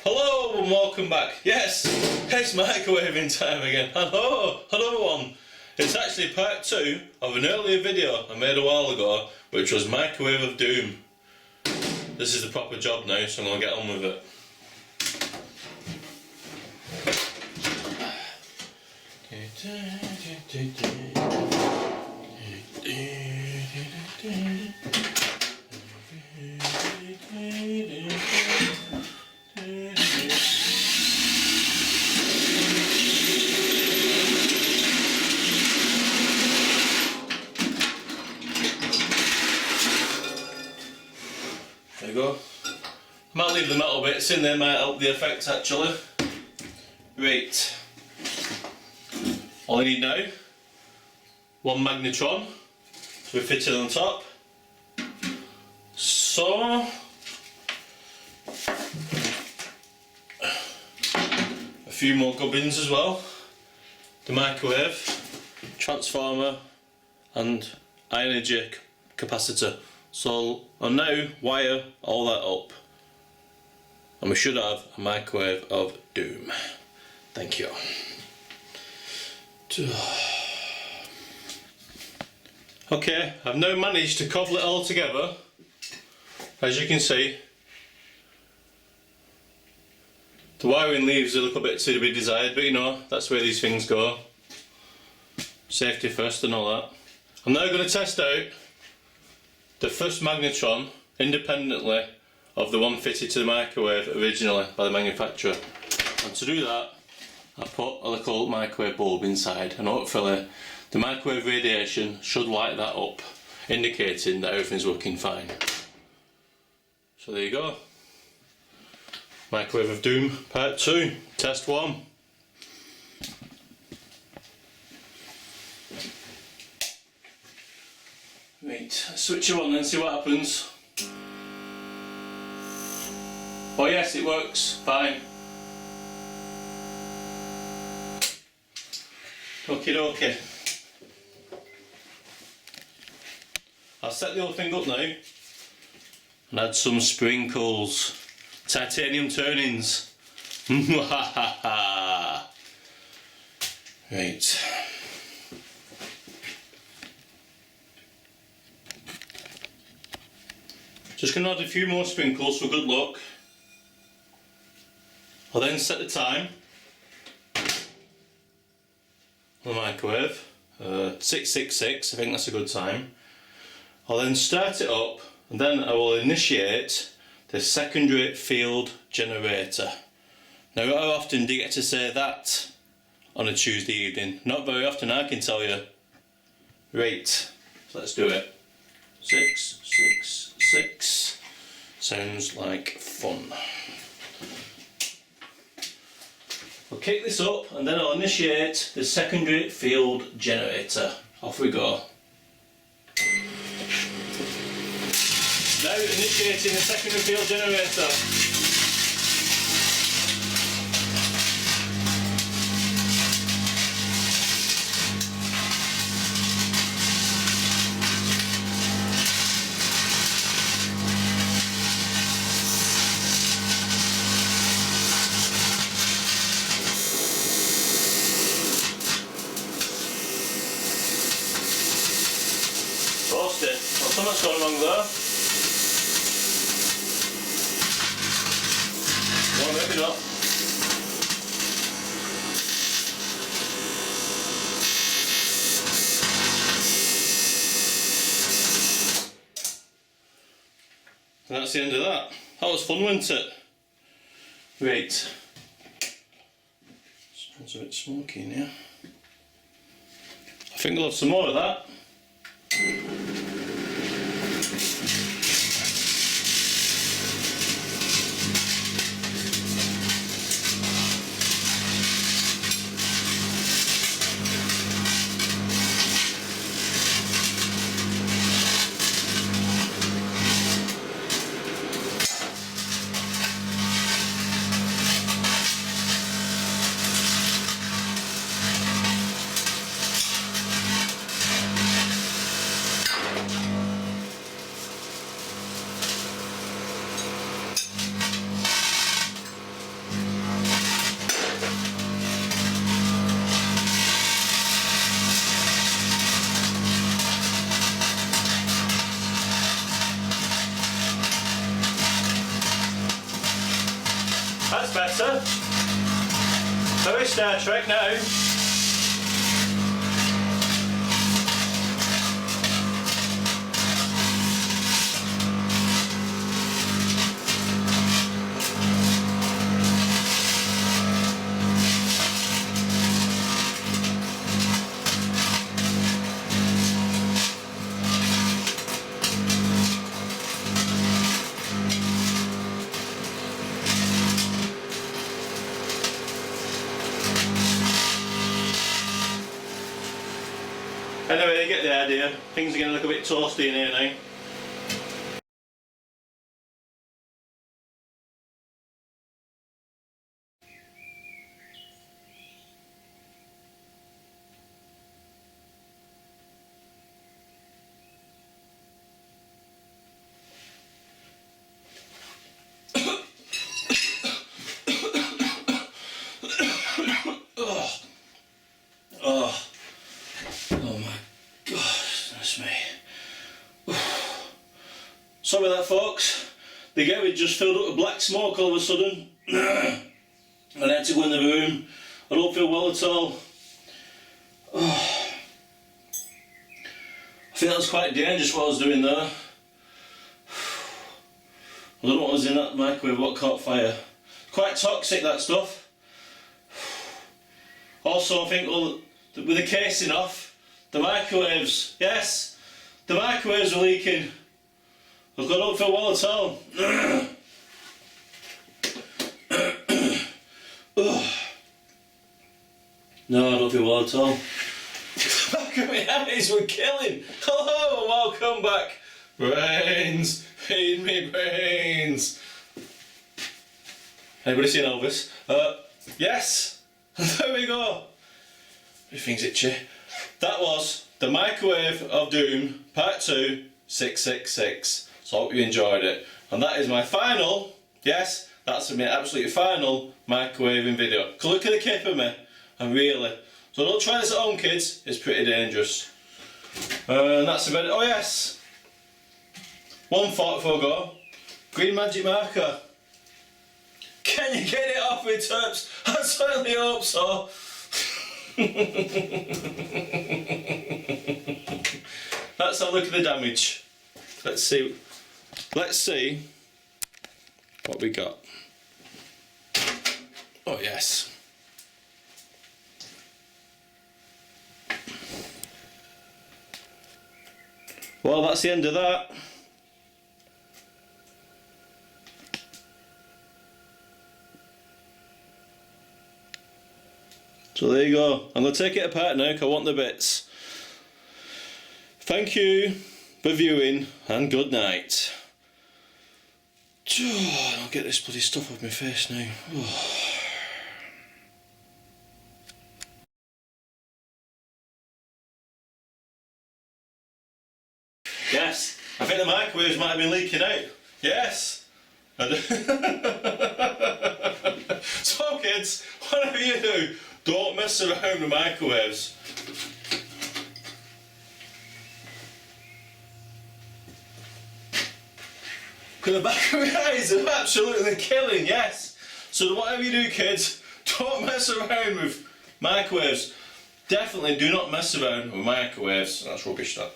Hello and welcome back. Yes, it's microwaving time again. Hello, another one. It's actually part 2 of an earlier video I made a while ago, which was Microwave of Doom. This is the proper job now, so I'm going to get on with it. There you go. Might leave the metal bits in there, might help the effect actually. Right. All I need now, one Magnetron to be fitted on top. So, a few more gubbins as well. The microwave, transformer and high energy capacitor. So I'll now wire all that up and we should have a microwave of doom. Thank you. Okay, I've now managed to cobble it all together. As you can see, the wiring leaves a little bit to be desired, but you know, that's where these things go. Safety first and all that. I'm now going to test out the first Magnetron independently of the one fitted to the microwave originally by the manufacturer. And to do that, I put a little microwave bulb inside, and hopefully the microwave radiation should light that up, indicating that everything's working fine. So there you go. Microwave of Doom Part 2, Test 1. Right, switch it on and see what happens. Oh yes, it works fine. Okie dokie. I'll set the whole thing up now and add some sprinkles. Titanium turnings. Right. Just going to add a few more sprinkles for good luck. I'll then set the time on the microwave, 666, I think that's a good time. I'll then start it up and then I will initiate the secondary field generator. Now how often do you get to say that on a Tuesday evening? Not very often, I can tell you. Right, so let's do it. 666 sounds like fun. We'll kick this up and then I'll initiate the secondary field generator. Off we go. Now initiating the secondary field generator. Roast it. Well, something's gone wrong there. Well, maybe not. And that's the end of that. That was fun, wasn't it? Right. Smells a bit smoky in here. I think I'll have some more of that. Doctor. Very Star Trek now. Anyway, you get the idea. Things are going to look a bit toasty in here now. Sorry about that, folks. The garage just filled up with black smoke all of a sudden. And I had to go in the room. I don't feel well at all. I think that was quite dangerous what I was doing there. I don't know what was in that microwave, what caught fire. Quite toxic, that stuff. Also, I think with the casing off, the microwaves, yes, the microwaves are leaking. I don't feel well at all. No, I don't feel well at all. Back at my eyes were killing. Hello and welcome back. Brains, feed me brains. Anybody seen Elvis? Yes. There we go. Everything's itchy. That was the Microwave of Doom Part 2, 666. So I hope you enjoyed it. And that is my final, yes, that's my absolutely final microwaving video. Look at the kip of me, and really. So don't try this at home, kids, it's pretty dangerous. And that's about it. Oh yes, one thought before I go. Green magic marker. Can you get it off with Terps? I certainly hope so. Let's have a look at the damage. Let's see what we got. Oh yes. Well, that's the end of that. So there you go. I'm going to take it apart now because I want the bits. Thank you for viewing and good night. I'll get this bloody stuff off my face now. Yes, I think the microwaves might have been leaking out. Yes. So kids, whatever you do, don't mess around with microwaves. Because the back of my eyes are absolutely killing, yes. So whatever you do, kids, don't mess around with microwaves. Definitely do not mess around with microwaves. That's rubbish, that.